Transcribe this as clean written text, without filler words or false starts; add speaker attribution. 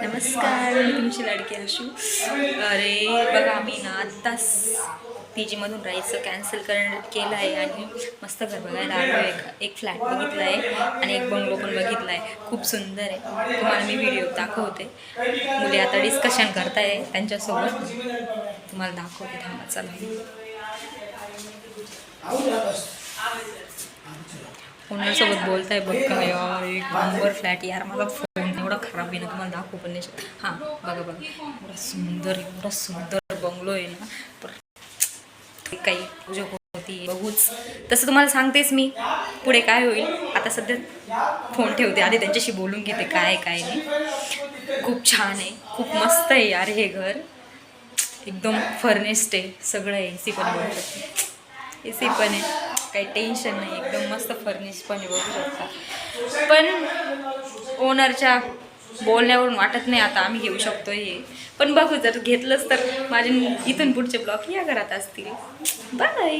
Speaker 1: नमस्कार, मी तुमची लाडकी आशू. अरे बघा, आम्ही ना आत्ताच पी जीमधून राहायचं केलं आहे आणि मस्त घर बघायला आलो आहे. एक फ्लॅट बघितला आहे आणि एक बंगलो पण बघितला आहे. खूप सुंदर आहे. तुम्हाला मी व्हिडिओ दाखवते. मुली आता डिस्कशन करताय त्यांच्यासोबत. तुम्हाला दाखवते, थांबा चला. ओनरसोबत बोलताय बघ का यार, एक नंबर फ्लॅट यार. मला फोन एवढा खराब आहे ना, तुम्हाला दाखवू पण नाही शकत. हां बघा बघा, एवढा सुंदर बंगलो आहे ना. तर काही पूजा होती बघूच. तसं तुम्हाला सांगतेच मी पुढे काय होईल. आता सध्या फोन ठेवते, आधी त्यांच्याशी बोलून घेते काय काय नाही. खूप छान आहे, खूप मस्त आहे यार हे घर. एकदम फर्निश्ड आहे, सगळं आहे. AC पण बघू शकते, AC पण आहे, काही टेन्शन नाही. एकदम मस्त फर्निश पण आहे, बघू शकता. पण ओनरच्या बोलण्यावरून वाटत नाही आता आम्ही घेऊ शकतो हे. पण बघू, जर घेतलंच तर माझे इथून पुढचे ब्लॉग या घरात असतील. बाय.